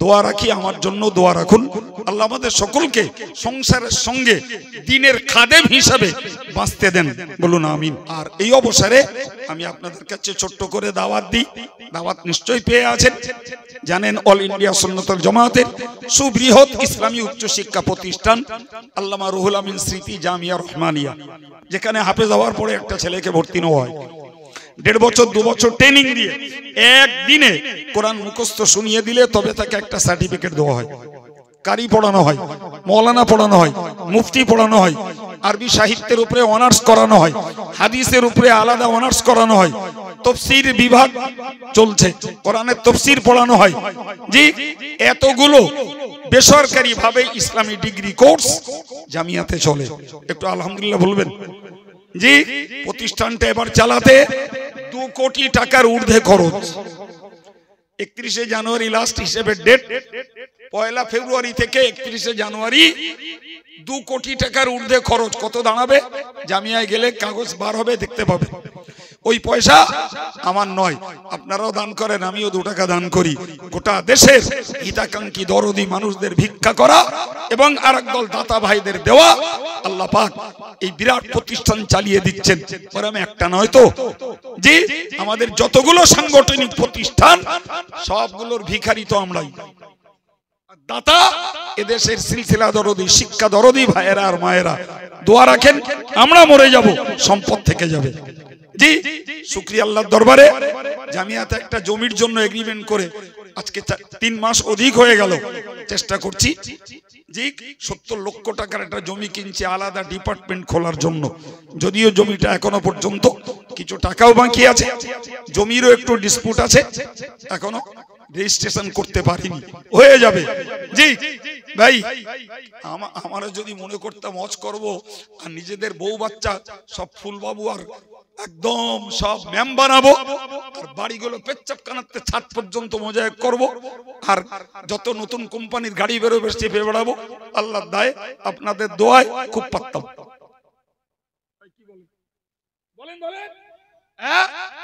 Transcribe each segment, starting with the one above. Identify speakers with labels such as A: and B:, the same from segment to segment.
A: দোয়া রাখি, আমার জন্য দোয়া রাখুন। আল্লাহ আমাদের সকলকে সংসারের সঙ্গে দিনের খাদেম হিসাবে বাঁচতে দেন, বলুন আমিন। আর এই অবসরে আমি আপনাদের কাছে ছোট্ট করে দাওয়াত দিই, দাওয়াত নিশ্চয়ই পেয়ে আছেন। জানেন অল ইন্ডিয়া সুন্নাতুল জামাতের সুবৃহৎ ইসলামী উচ্চশিক্ষা প্রতিষ্ঠান আল্লামা রুহুল আমিন স্মৃতি জামিয়া রহমানিয়া, যেখানে হাফেজ হওয়ার পরে একটা ছেলেকে ভর্তি নেওয়া হয়, 1.5 বছর 2 বছর ট্রেনিং দিয়ে একদিনে কোরআন মুখস্থ শুনিয়ে দিলে তবে তাকে একটা সার্টিফিকেট দেওয়া হয়। কারি পড়ানো হয়, মৌলানা পড়ানো হয়, মুফতি পড়ানো হয়, আরবি সাহিত্যের উপরে অনার্স করানো হয়, হাদিসের উপরে আলাদা অনার্স করানো হয়, তাফসীর বিভাগ চলছে, কোরআনের তাফসীর পড়ানো হয়। জি, এতগুলো বেসরকারি ভাবে ইসলামী ডিগ্রি কোর্স জামিয়াতে চলে। একটু আলহামদুলিল্লাহ বলবেন। জি, প্রতিষ্ঠানটা এবার চালাতে 2 কোটি টাকার ঊর্ধ্বে খরচ। 31শে জানুয়ারি লাস্ট হিসেবে ডেট, 1 ফেব্রুয়ারি থেকে 31শে জানুয়ারি 2 কোটি টাকার ঊর্ধ্বে খরচ। কত দাঁড়াবে? জামিয়ায় গেলে কাগজ বার হবে, দেখতে পাবে। ওই পয়সা আমার নয়, আপনারাও দান করেন, আমিও 2 টাকা দান করি। গোটা দেশের হিতাকাঙ্ক্ষী দরদি মানুষদের ভিক্ষা করা এবং আরেক দল দাতা ভাইদের দেওয়া, আল্লাহ পাক এই বিরাট প্রতিষ্ঠান চালিয়ে দিচ্ছেন। আমি একটা নয় তো, জি, আমাদের যতগুলো সাংগঠনিক প্রতিষ্ঠান সবগুলোর ভিখারি তো আমরাই। দাতা এদেশের সিলসিলা দরদি, শিক্ষা দরদি ভাইয়েরা আর মায়েরা দোয়া রাখেন, আমরা মরে যাব, সম্পদ থেকে যাবে। জি, শুকরিয়া আল্লাহর দরবারে। জামিয়াতে একটা জমির জন্য এগ্রিমেন্ট করে আজকে 3 মাস অধিক হয়ে গেল চেষ্টা করছি। জি, 70 লক্ষ টাকার একটা জমি কিনছি আলাদা ডিপার্টমেন্ট খোলার জন্য। যদিও জমিটা এখনো পর্যন্ত কিছু টাকাও বাকি আছে, জমিরও একটু ডিসপুট আছে, এখনো রেজিস্ট্রেশন করতে পারিনি, হয়ে যাবে। জি ভাই, আমরা যদি মনে করতাম হজ করব আর নিজেদের বউ বাচ্চা সব ফুলবাবু আর একদম সব ম্যাম বানাবো, আর বাড়িগুলো পেচ্ছাপ কানাতে ছাদ পর্যন্ত মোজায়েক করব, আর যত নতুন কোম্পানির গাড়ি বেরোবে চেপে বেড়াবো, আল্লাহর দায় আপনাদের দোয়ায় খুব পারতাম।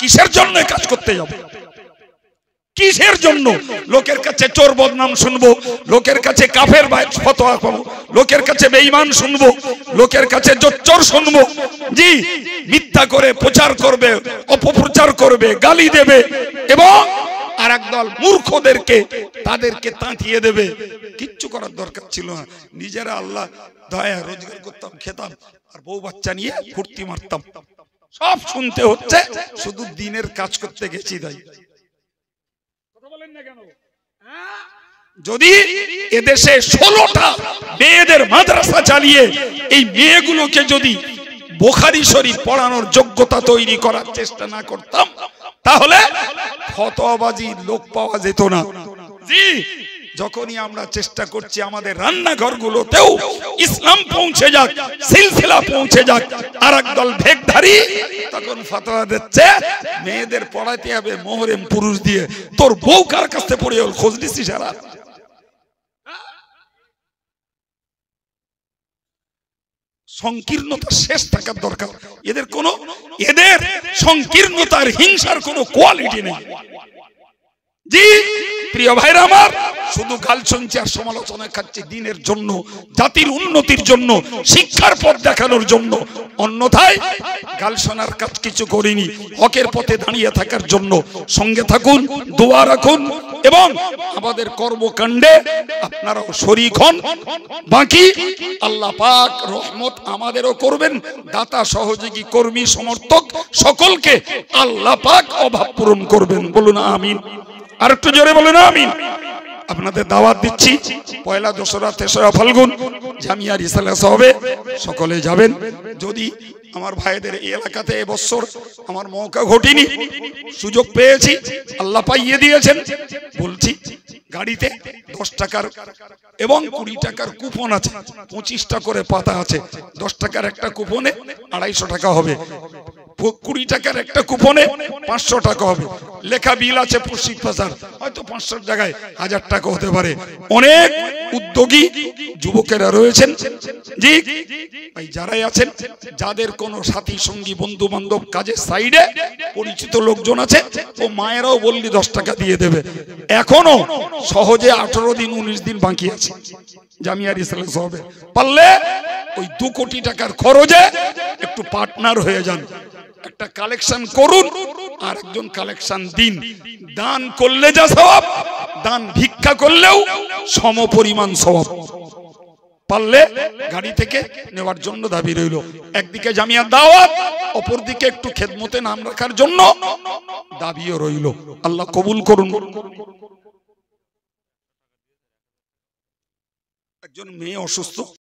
A: কিসের জন্য কাজ করতে যাব? কিসের জন্য? লোকের কাছে চোর বদনাম শুনবো, লোকের কাছে কাফের ফতোয়া পাবো, লোকের কাছে বেঈমান শুনবো, লোকের কাছে জোচ্চোর শুনবো। জি, মিথ্যা করে প্রচার করবে, অপপ্রচার করবে, গালি দেবে এবং আর একদল মূর্খদেরকে তাদেরকে তাঁতিয়ে দেবে। কিচ্ছু করার দরকার ছিল না, নিজেরা আল্লাহ দয়া রোজগার করতাম, খেতাম, আর বউ বাচ্চা নিয়ে ফুর্তি মারতাম। সব শুনতে হচ্ছে, শুধু দিনের কাজ করতে গেছি তাই। যদি এদেশে 16টা মেয়েদের মাদ্রাসা চালিয়ে এই মেয়েগুলোকে যদি বুখারী শরীফ পড়ানোর যোগ্যতা তৈরি করার চেষ্টা না করতাম, তাহলে ফতোয়াবাজি লোক পাওয়া যেত না। জি, যখনই আমরা চেষ্টা করছি আমাদের রান্নাঘরগুলোতেও ইসলাম পৌঁছে যাক, সিলসিলা পৌঁছে যাক, আর একদল ভেকধারী তখন ফতোয়া দিচ্ছে মেয়েদের পড়াইতে হবে মোহরেম পুরুষ দিয়ে। তোর বউ কার কাছে পড়ে হল খোঁজ নিচ্ছিস? সারা সংকীর্ণতা শেষ থাকার দরকার। এদের সংকীর্ণতার হিংসার কোনো কোয়ালিটি নেই। জি প্রিয় ভাইরা আমার, শুধু গাল শুনছি আর সমালোচনা খাচ্ছি দিনের জন্য, জাতির উন্নতির জন্য, শিক্ষার পথ দেখানোর জন্য। অন্যথায় গাল শোনার কাজ কিছু করিনি, হকের পথে দাঁড়িয়ে থাকার জন্য। সঙ্গে থাকুন, দোয়া রাখুন এবং আমাদের কর্মকাণ্ডে আপনারাও শরীক হন। বাকি আল্লাহ পাক রহমত আমাদেরও করবেন, দাতা সহযোগী কর্মী সমর্থক সকলকে আল্লাহ পাক অভাব পূরণ করবেন, বলুন আমিন। আর একটু জোরে বলেন আমিন। আপনাদের দাওয়াত দিচ্ছি, 1লা, 2রা, 3রা ফাল্গুন জামিয়া রিসালা হবে, সকলে যাবেন। যদি আমার ভাইদের এই এলাকাতে এবছর আমার মৌকা ঘটেনি, সুযোগ পেয়েছি, আল্লাহ পাইয়ে দিয়েছেন, বলছি গাড়িতে 10 টাকার এবং 20 টাকার কুপন আছে, 25টা করে পাতা আছে। 10 টাকার একটা কুপনে 250 টাকা হবে, 20 টাকার একটা কুপনে 500 টাকা হবে। লেখা বিল আছে 25,000, হয়তো 500 জায়গায় 1000 টাকা হতে পারে। অনেক উদ্যোগী যুবকেরা রয়েছেন জি ভাই, যারাই আছেন, যাদের কোনো সাথী সঙ্গী বন্ধু বান্ধব কাজের সাইডে পরিচিত লোকজন আছে, ও মায়েরাও বললি 10 টাকা দিয়ে দেবে। এখনো সহজে 18 দিন 19 দিন বাকি আছে জামিয়া রিসালাত হবে। পারলে ওই 2 কোটি টাকার খরচে একটু পার্টনার হয়ে যান, একটা কালেকশন করুন আর একজন কালেকশন দিন। দান করলে যা সওয়াব, দান ভিক্ষা করলেও সম পরিমাণ সওয়াব। পারলে গাড়ি থেকে নেওয়ার জন্য দাবি রইল। একদিকে জামিয়ার দাওয়াত, অপরদিকে একটু খেদমতে নাম রাখার জন্য দাবিও রইল। আল্লাহ কবুল করুন। একজন মেয়ে অসুস্থ।